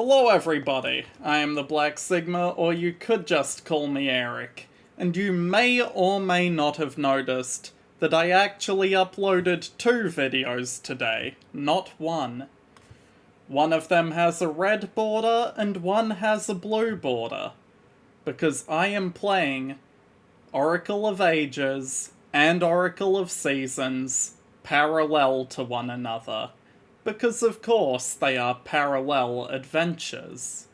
Hello everybody, I am the Black Sigma, or you could just call me Eric, and you may or may not have noticed that I actually uploaded 2 videos today, not one. One of them has a red border and one has a blue border, because I am playing Oracle of Ages and Oracle of Seasons parallel to one another. Because of course they are parallel adventures.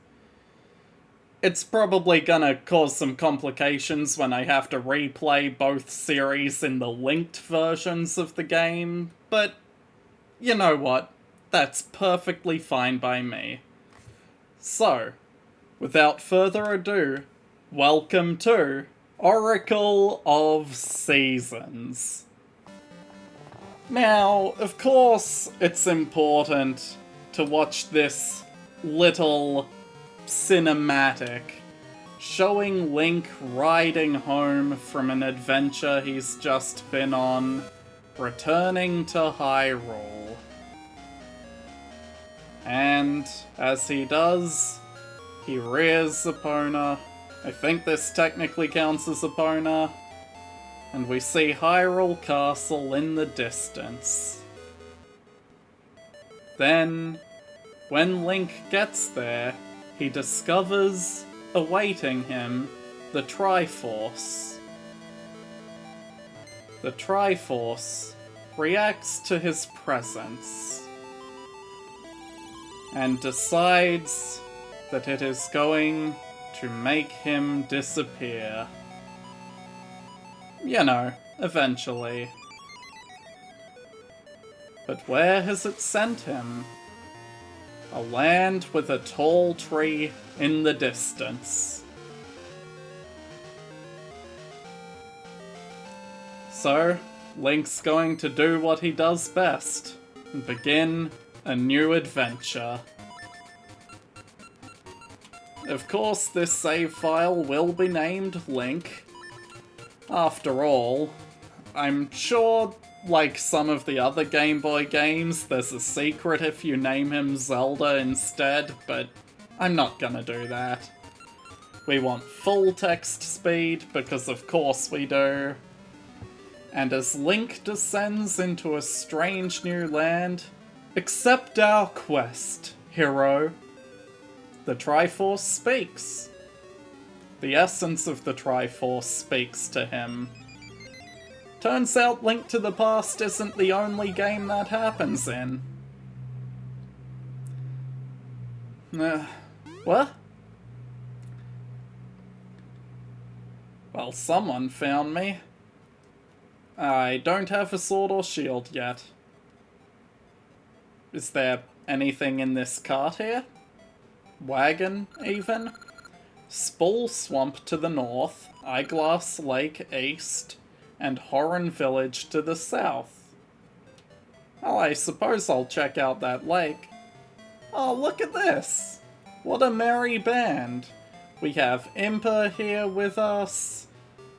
It's probably gonna cause some complications when I have to replay both series in the linked versions of the game, but you know what? That's perfectly fine by me. So, without further ado, welcome to Oracle of Seasons. Now, of course, it's important to watch this little cinematic showing Link riding home from an adventure he's just been on, returning to Hyrule. And as he does, he rears Epona. I think this technically counts as Epona. And we see Hyrule Castle in the distance. Then, when Link gets there, he discovers, awaiting him, the Triforce. The Triforce reacts to his presence and decides that it is going to make him disappear. You know, eventually. But where has it sent him? A land with a tall tree in the distance. So, Link's going to do what he does best, and begin a new adventure. Of course, this save file will be named Link. After all, I'm sure, like some of the other Game Boy games, there's a secret if you name him Zelda instead, but I'm not gonna do that. We want full text speed, because of course we do. And as Link descends into a strange new land, accept our quest, hero. The Triforce speaks. The essence of the Triforce speaks to him. Turns out Link to the Past isn't the only game that happens in. What? Well, someone found me. I don't have a sword or shield yet. Is there anything in this cart here? Wagon, even? Spool Swamp to the north, Eyeglass Lake east, and Horan Village to the south. Oh, I suppose I'll check out that lake. Oh, look at this! What a merry band! We have Impa here with us,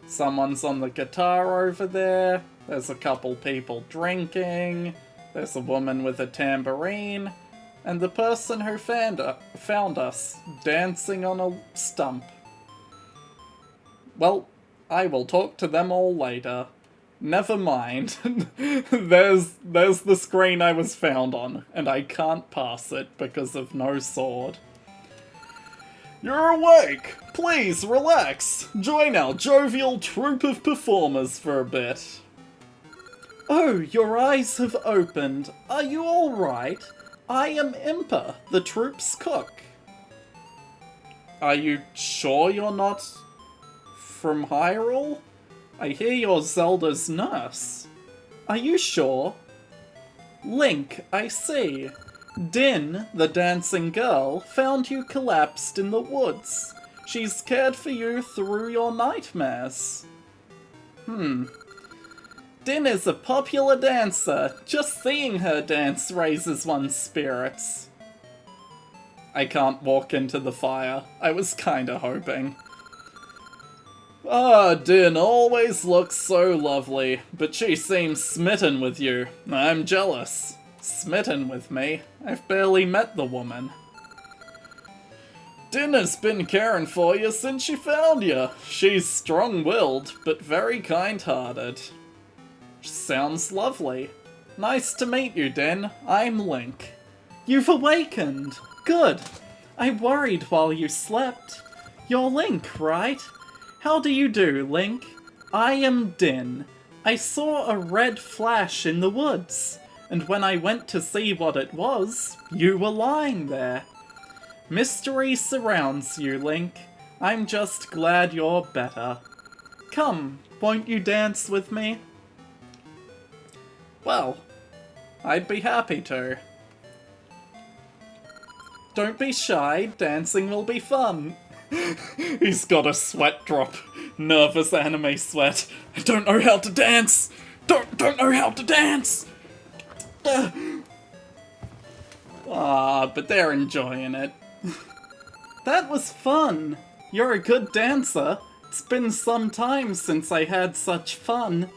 someone's on the guitar over there, there's a couple people drinking, there's a woman with a tambourine, and the person who found us dancing on a stump. Well, I will talk to them all later. Never mind. there's the screen I was found on, and I can't pass it because of no sword. You're awake! Please, relax! Join our jovial troupe of performers for a bit. Oh, your eyes have opened. Are you all right? I am Impa, the troupe's cook. Are you sure you're not from Hyrule? I hear you're Zelda's nurse. Are you sure? Link, I see. Din, the dancing girl, found you collapsed in the woods. She's cared for you through your nightmares. Din is a popular dancer. Just seeing her dance raises one's spirits. I can't walk into the fire. I was kinda hoping. Ah, Din always looks so lovely, but she seems smitten with you. I'm jealous. Smitten with me? I've barely met the woman. Din has been caring for you since she found you. She's strong-willed, but very kind-hearted. Sounds lovely. Nice to meet you, Din. I'm Link. You've awakened. Good. I worried while you slept. You're Link, right? How do you do, Link? I am Din. I saw a red flash in the woods, and when I went to see what it was, you were lying there. Mystery surrounds you, Link. I'm just glad you're better. Come, won't you dance with me? Well, I'd be happy to. Don't be shy, dancing will be fun. He's got a sweat drop. Nervous anime sweat. I don't know how to dance! Don't know how to dance! But they're enjoying it. That was fun! You're a good dancer. It's been some time since I had such fun.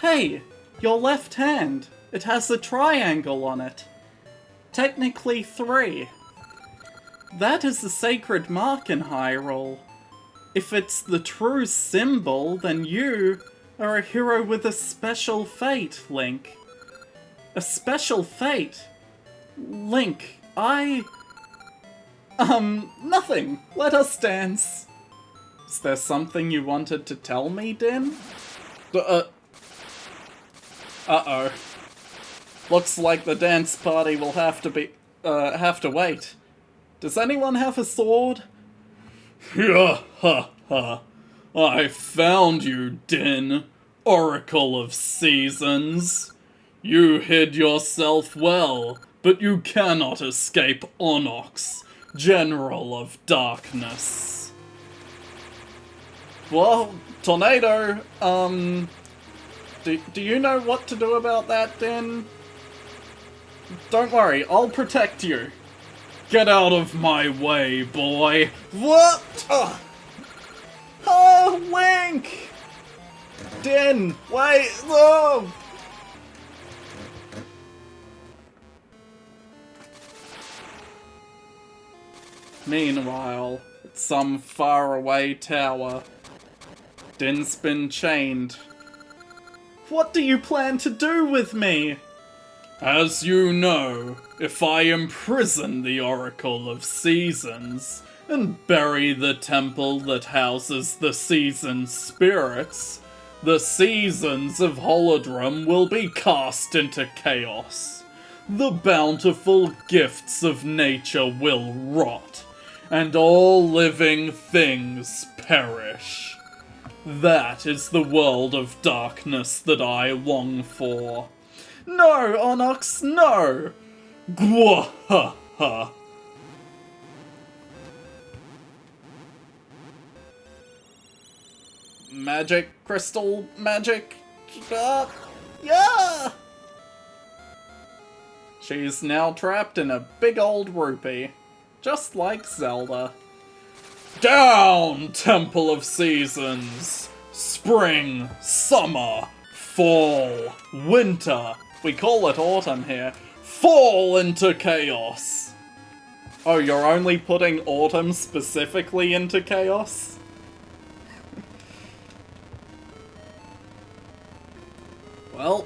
Hey, your left hand. It has a triangle on it. Technically 3. That is a sacred mark in Hyrule. If it's the true symbol, then you are a hero with a special fate, Link. A special fate? Link, nothing. Let us dance. Is there something you wanted to tell me, Din? Uh-oh. Looks like the dance party will have to wait. Does anyone have a sword? Ha ha ha. I found you, Din, Oracle of Seasons. You hid yourself well, but you cannot escape Onox, General of Darkness. Well, Tornado, do you know what to do about that, Din? Don't worry, I'll protect you. Get out of my way, boy. What? Oh, Link! Din, wait, no! Meanwhile, at some faraway tower, Din's been chained. What do you plan to do with me? As you know, if I imprison the Oracle of Seasons and bury the temple that houses the season spirits, the seasons of Holodrum will be cast into chaos. The bountiful gifts of nature will rot, and all living things perish. That is the world of darkness that I long for. No, Onox, no! Gwahaha! Magic, crystal, magic. Yeah! She's now trapped in a big old rupee, just like Zelda. Down, Temple of Seasons! Spring, summer, fall, winter. We call it autumn here. Fall into chaos! Oh, you're only putting autumn specifically into chaos? Well,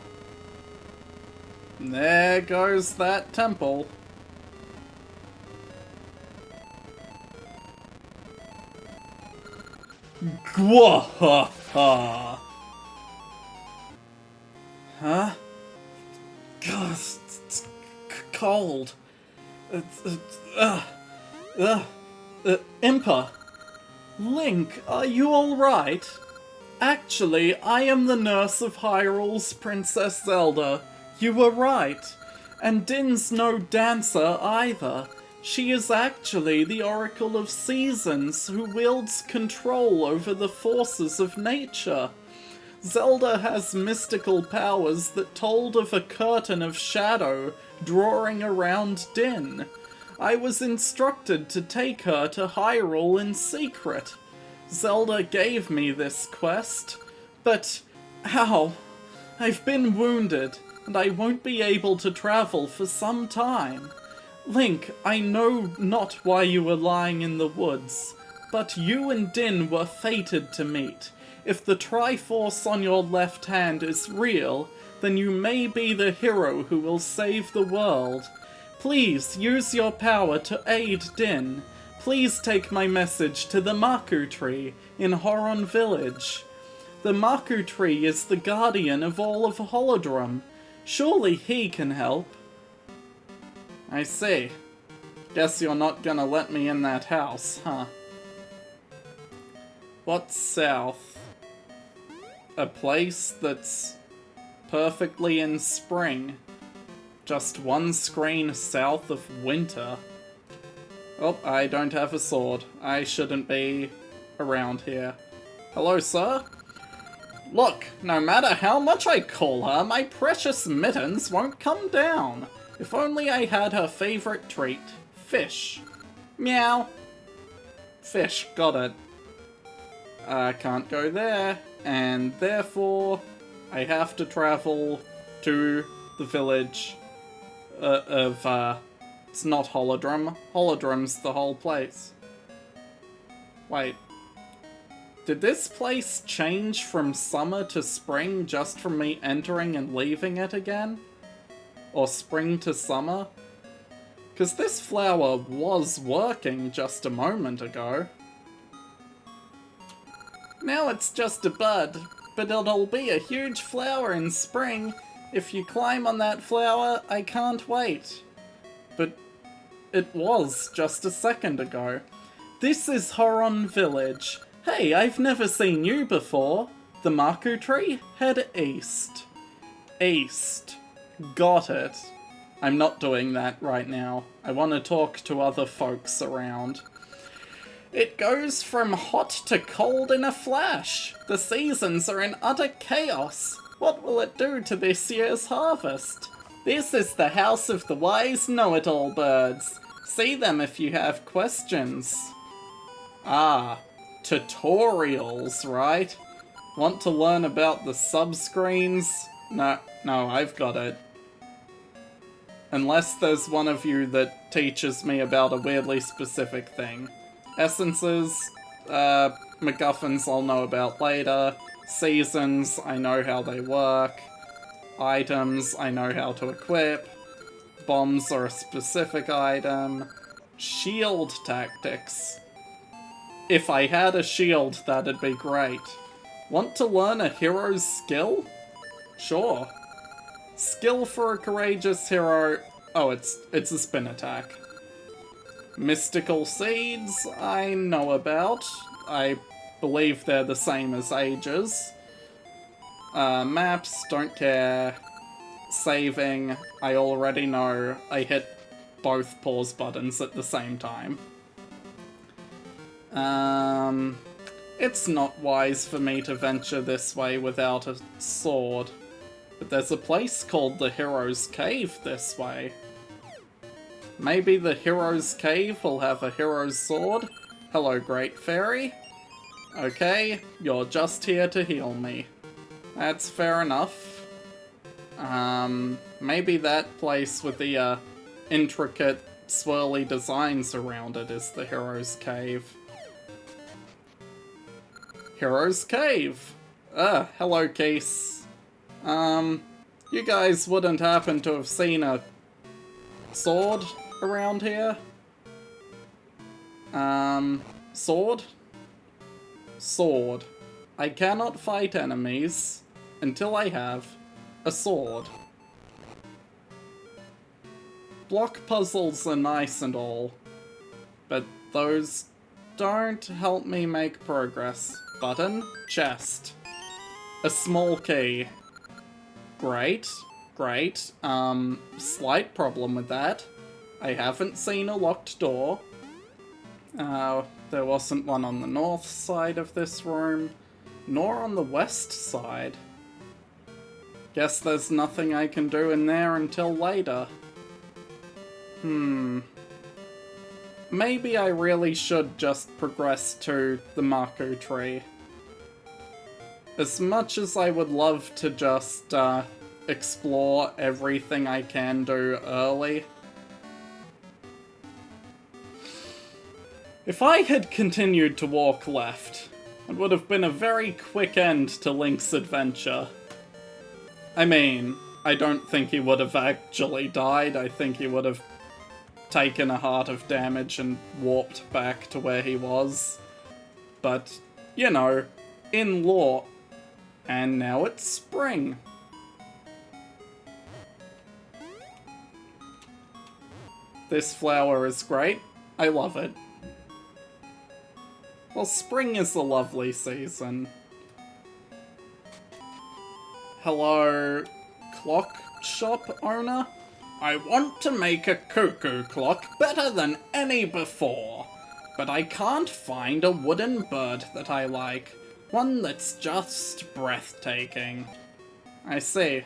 there goes that temple. Gwahaha! Huh? God, it's cold. Impa. Link, are you alright? Actually, I am the nurse of Hyrule's Princess Zelda. You were right. And Din's no dancer either. She is actually the Oracle of Seasons who wields control over the forces of nature. Zelda has mystical powers that told of a curtain of shadow drawing around Din. I was instructed to take her to Hyrule in secret. Zelda gave me this quest, but ow, I've been wounded, and I won't be able to travel for some time. Link, I know not why you were lying in the woods, but you and Din were fated to meet. If the triforce on your left hand is real, then you may be the hero who will save the world. Please use your power to aid Din. Please take my message to the Maku tree in Horon Village. The Maku tree is the guardian of all of Holodrum. Surely he can help. I see. Guess you're not gonna let me in that house, huh? What's south? A place that's perfectly in spring. Just one screen south of winter. Oh, I don't have a sword. I shouldn't be around here. Hello, sir? Look, no matter how much I call her, my precious mittens won't come down. If only I had her favorite treat. Fish. Meow. Fish, got it. I can't go there, and therefore I have to travel to the village it's not Holodrum. Holodrum's the whole place. Wait. Did this place change from summer to spring just from me entering and leaving it again? Or spring to summer? Because this flower was working just a moment ago. Now it's just a bud, but it'll be a huge flower in spring. If you climb on that flower, I can't wait. But it was just a second ago. This is Horon Village. Hey, I've never seen you before. The Maku tree? Head east. East. Got it. I'm not doing that right now. I want to talk to other folks around. It goes from hot to cold in a flash. The seasons are in utter chaos. What will it do to this year's harvest? This is the house of the wise know-it-all birds. See them if you have questions. Ah, tutorials, right? Want to learn about the subscreens? No, I've got it. Unless there's one of you that teaches me about a weirdly specific thing. Essences, MacGuffins I'll know about later. Seasons, I know how they work. Items, I know how to equip. Bombs are a specific item. Shield tactics. If I had a shield, that'd be great. Want to learn a hero's skill? Sure. Skill for a courageous hero. Oh, it's a spin attack. Mystical seeds, I know about. I believe they're the same as Ages. Maps, don't care. Saving, I already know. I hit both pause buttons at the same time. It's not wise for me to venture this way without a sword. But there's a place called the Hero's Cave this way. Maybe the Hero's Cave will have a hero's sword? Hello, Great Fairy. Okay, you're just here to heal me. That's fair enough. Maybe that place with the, intricate, swirly designs around it is the Hero's Cave. Hero's Cave! Hello, Case. You guys wouldn't happen to have seen a sword around here? Sword? Sword. I cannot fight enemies until I have a sword. Block puzzles are nice and all, but those don't help me make progress. Button, chest. A small key. Great, great. Slight problem with that. I haven't seen a locked door. There wasn't one on the north side of this room, nor on the west side. Guess there's nothing I can do in there until later. Maybe I really should just progress to the Maku tree. As much as I would love to just, explore everything I can do early, If I had continued to walk left, it would have been a very quick end to Link's adventure. I mean, I don't think he would have actually died. I think he would have taken a heart of damage and warped back to where he was. But, you know, in lore. And now it's spring. This flower is great. I love it. Well, spring is a lovely season. Hello, clock shop owner? I want to make a cuckoo clock better than any before, but I can't find a wooden bird that I like. One that's just breathtaking. I see.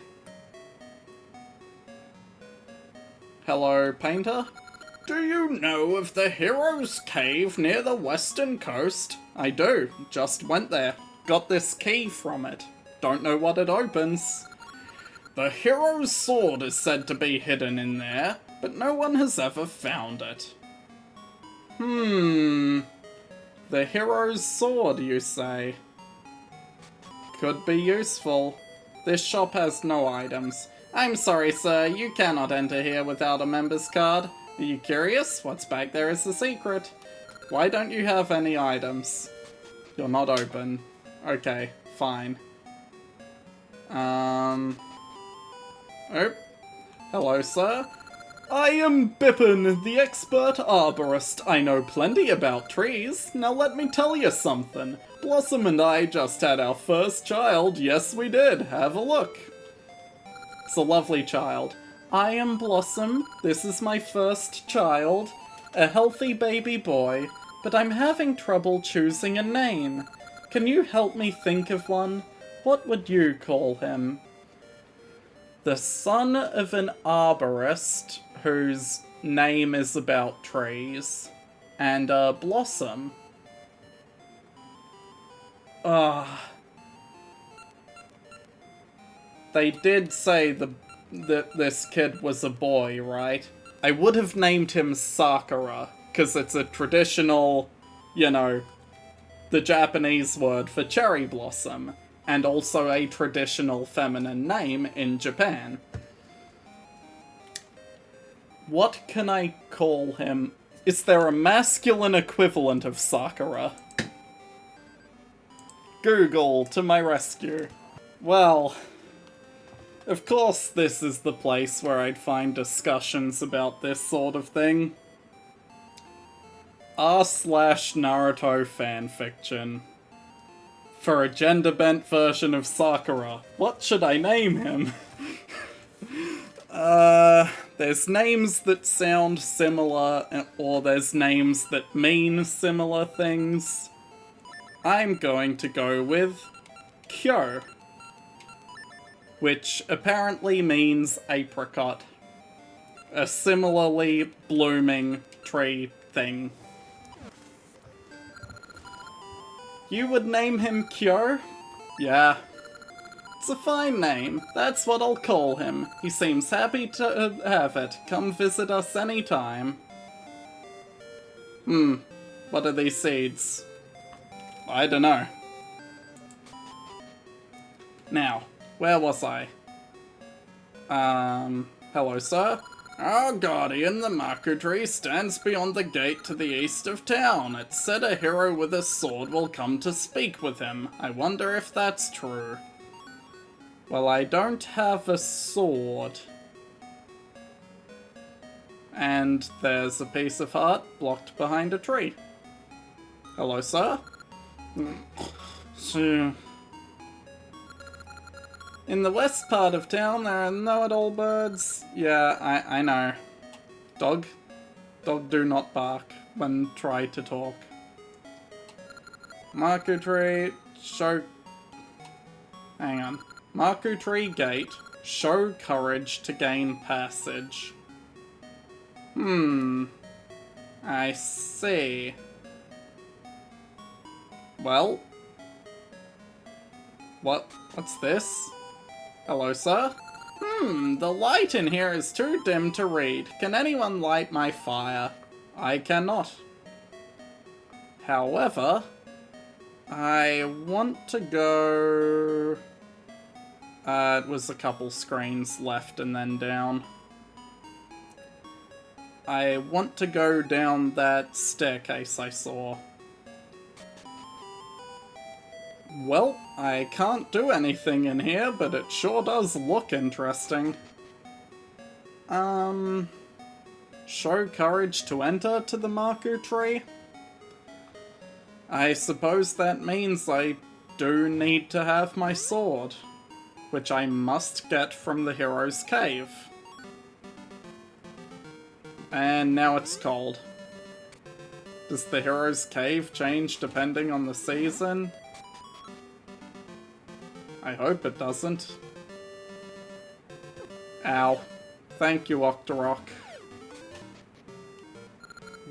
Hello, painter? Do you know of the Hero's Cave near the western coast? I do. Just went there. Got this key from it. Don't know what it opens. The Hero's Sword is said to be hidden in there, but no one has ever found it. The Hero's Sword, you say? Could be useful. This shop has no items. I'm sorry, sir, you cannot enter here without a member's card. Are you curious? What's back there is the secret. Why don't you have any items? You're not open. Okay, fine. Oh. Hello, sir. I am Bippin, the expert arborist. I know plenty about trees. Now let me tell you something. Blossom and I just had our first child. Yes, we did. Have a look. It's a lovely child. I am Blossom. This is my first child. A healthy baby boy. But I'm having trouble choosing a name. Can you help me think of one? What would you call him? The son of an arborist whose name is about trees. And Blossom. They did say that this kid was a boy, right? I would have named him Sakura, because it's a traditional, you know, the Japanese word for cherry blossom, and also a traditional feminine name in Japan. What can I call him? Is there a masculine equivalent of Sakura? Google to my rescue. Well, of course this is the place where I'd find discussions about this sort of thing. r/Naruto fanfiction. For a gender-bent version of Sakura. What should I name him? There's names that sound similar, or there's names that mean similar things. I'm going to go with Kyo, which apparently means apricot. A similarly blooming tree thing. You would name him Kyo? Yeah. It's a fine name. That's what I'll call him. He seems happy to have it. Come visit us anytime. What are these seeds? I don't know. Now, where was I? Hello, sir? Our guardian, the Maku tree, stands beyond the gate to the east of town. It said a hero with a sword will come to speak with him. I wonder if that's true. Well, I don't have a sword. And there's a piece of heart blocked behind a tree. Hello, sir? So, in the west part of town, there are know-it-all birds. Yeah, I know. Dog do not bark when try to talk. Maku tree, show... Hang on. Maku tree gate, show courage to gain passage. I see. Well... What's this? Hello, sir? The light in here is too dim to read. Can anyone light my fire? I cannot. However, I want to go... it was a couple screens left and then down. I want to go down that staircase I saw. Well, I can't do anything in here, but it sure does look interesting. Show courage to enter to the Marku tree? I suppose that means I do need to have my sword, which I must get from the hero's cave. And now it's cold. Does the hero's cave change depending on the season? I hope it doesn't. Ow. Thank you, Octorok.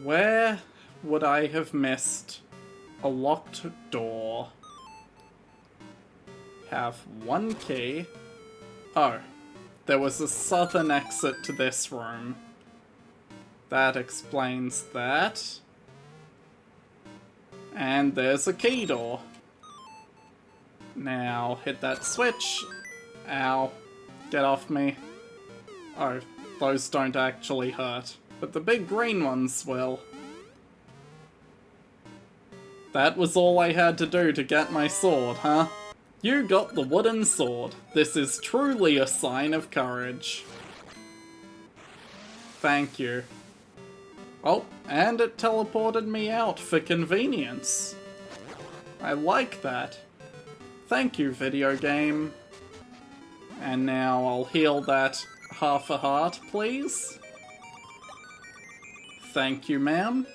Where would I have missed a locked door? Have one key. Oh, there was a southern exit to this room. That explains that. And there's a key door. Now, hit that switch. Ow. Get off me. Oh, those don't actually hurt. But the big green ones will. That was all I had to do to get my sword, huh? You got the wooden sword. This is truly a sign of courage. Thank you. Oh, and it teleported me out for convenience. I like that. Thank you, video game. And now I'll heal that half a heart, please. Thank you, ma'am.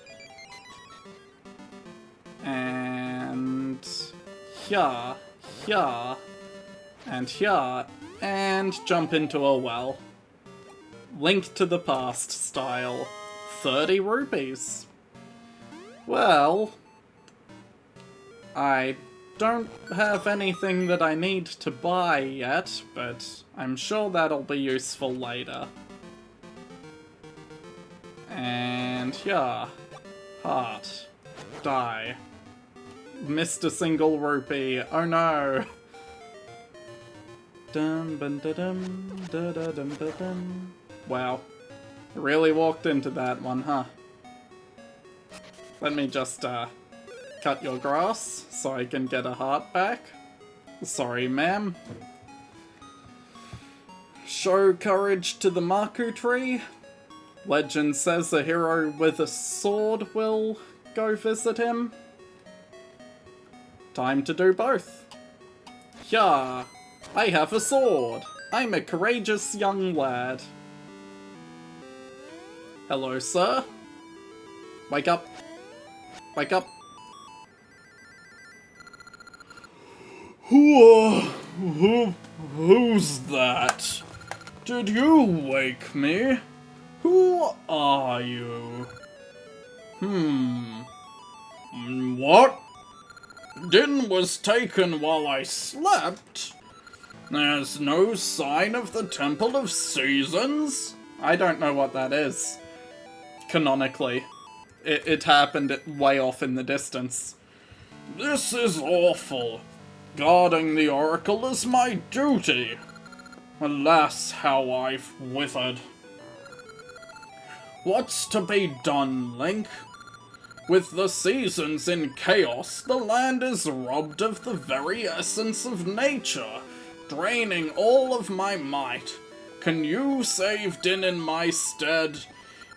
And here, and jump into a well. Link to the Past style. 30 rupees. Well, I don't have anything that I need to buy yet, but I'm sure that'll be useful later. And yeah, heart, die. Missed a single rupee, oh no! Wow, really walked into that one, huh? Let me just cut your grass so I can get a heart back. Sorry, ma'am. Show courage to the Marku tree. Legend says a hero with a sword will go visit him. Time to do both. Yeah, I have a sword. I'm a courageous young lad. Hello, sir. Wake up. Wake up. Who's that? Did you wake me? Who are you? What? Din was taken while I slept? There's no sign of the Temple of Seasons? I don't know what that is. Canonically. It happened way off in the distance. This is awful. Guarding the Oracle is my duty. Alas, how I've withered. What's to be done, Link? With the seasons in chaos, the land is robbed of the very essence of nature, draining all of my might. Can you save Din in my stead?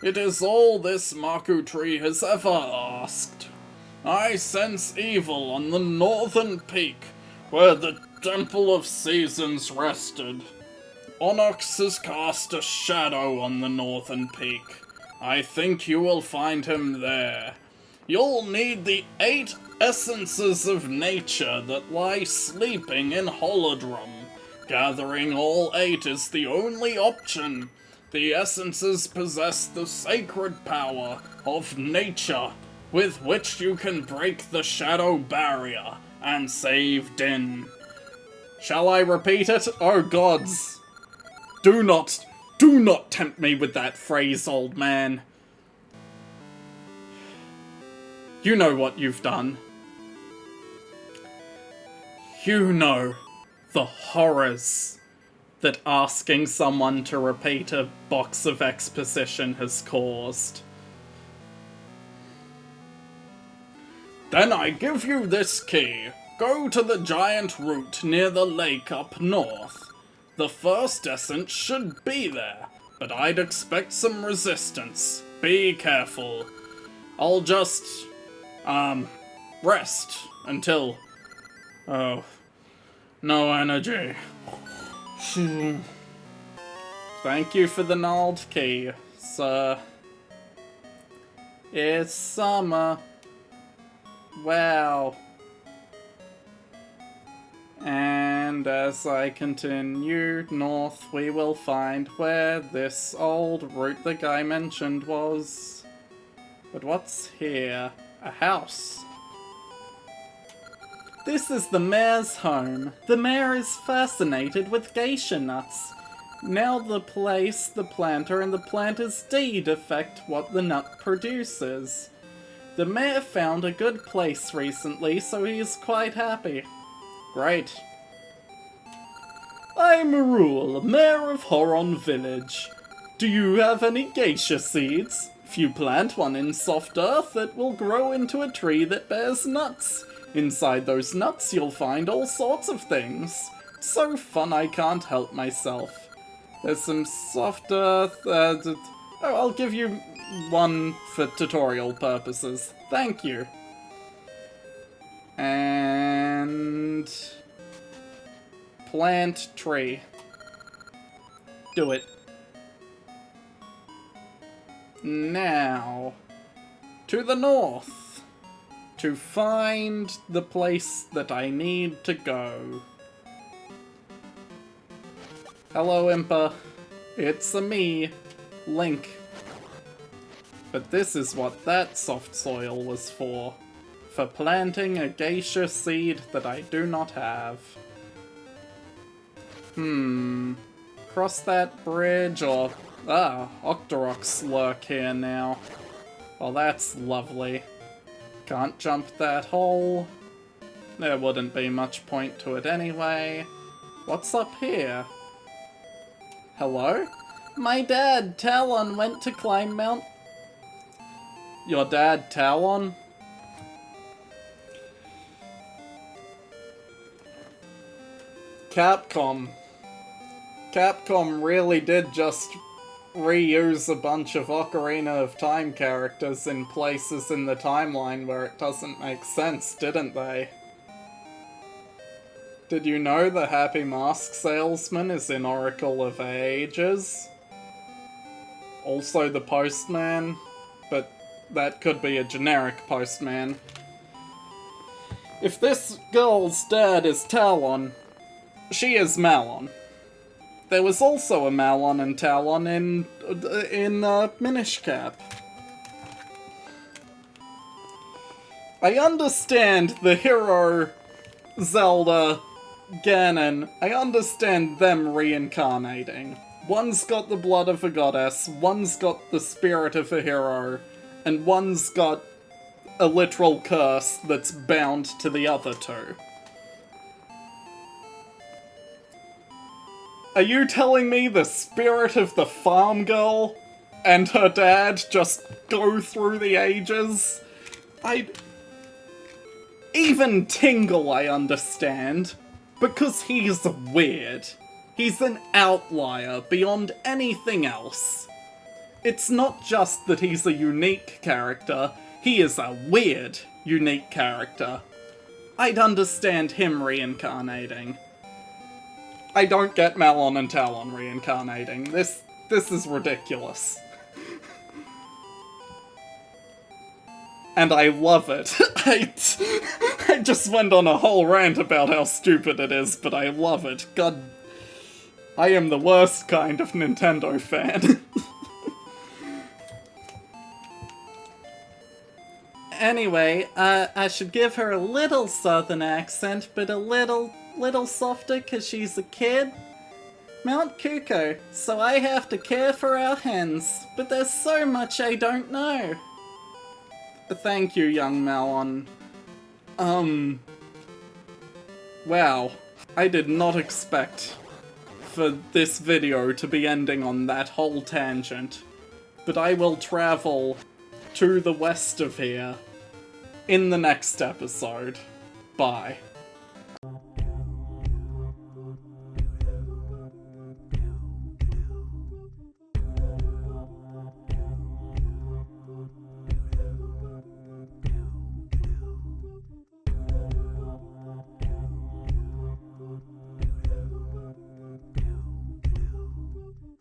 It is all this Marku tree has ever asked. I sense evil on the northern peak, where the Temple of Seasons rested. Onox has cast a shadow on the northern peak. I think you will find him there. You'll need the 8 essences of nature that lie sleeping in Holodrum. Gathering all 8 is the only option. The essences possess the sacred power of nature, with which you can break the shadow barrier and save Din. Shall I repeat it? Oh gods! Do not tempt me with that phrase, old man. You know what you've done. You know the horrors that asking someone to repeat a box of exposition has caused. Then I give you this key. Go to the giant root near the lake up north. The first essence should be there, but I'd expect some resistance. Be careful. I'll just, rest until... Oh, no energy. Thank you for the gnarled key, sir. It's summer. Wow. And as I continue north, we will find where this old route the guy mentioned was. But what's here? A house. This is the mayor's home. The mayor is fascinated with geisha nuts. Now the place, the planter, and the planter's deed affect what the nut produces. The mayor found a good place recently, so he is quite happy. Great. I'm Rule, mayor of Horon Village. Do you have any geisha seeds? If you plant one in soft earth, it will grow into a tree that bears nuts. Inside those nuts, you'll find all sorts of things. It's so fun I can't help myself. There's some soft earth, I'll give you one for tutorial purposes. Thank you. And... plant tree. Do it. Now, to the north, to find the place that I need to go. Hello, Impa. It's me, Link. But this is what that soft soil was for planting a geisha seed that I do not have. Cross that bridge or... Octoroks lurk here now. Well, that's lovely. Can't jump that hole. There wouldn't be much point to it anyway. What's up here? Hello? My dad, Talon, went to climb Mount... Your dad, Talon? Capcom really did just reuse a bunch of Ocarina of Time characters in places in the timeline where it doesn't make sense, didn't they? Did you know the Happy Mask Salesman is in Oracle of Ages? Also the Postman, but that could be a generic postman. If this girl's dad is Talon, she is Malon. There was also a Malon and Talon in Minish Cap. I understand the hero, Zelda, Ganon, I understand them reincarnating. One's got the blood of a goddess, one's got the spirit of a hero, and one's got a literal curse that's bound to the other two. Are you telling me the spirit of the farm girl and her dad just go through the ages? Even Tingle I understand, because he's weird. He's an outlier beyond anything else. It's not just that he's a unique character, he is a weird, unique character. I'd understand him reincarnating. I don't get Malon and Talon reincarnating. This is ridiculous. And I love it. I just went on a whole rant about how stupid it is, but I love it. God, I am the worst kind of Nintendo fan. Anyway, I should give her a little southern accent, but a little softer because she's a kid. Mount Kuko, so I have to care for our hens, but there's so much I don't know. Thank you, young Malon. Wow. I did not expect for this video to be ending on that whole tangent. But I will travel to the west of here in the next episode. Bye.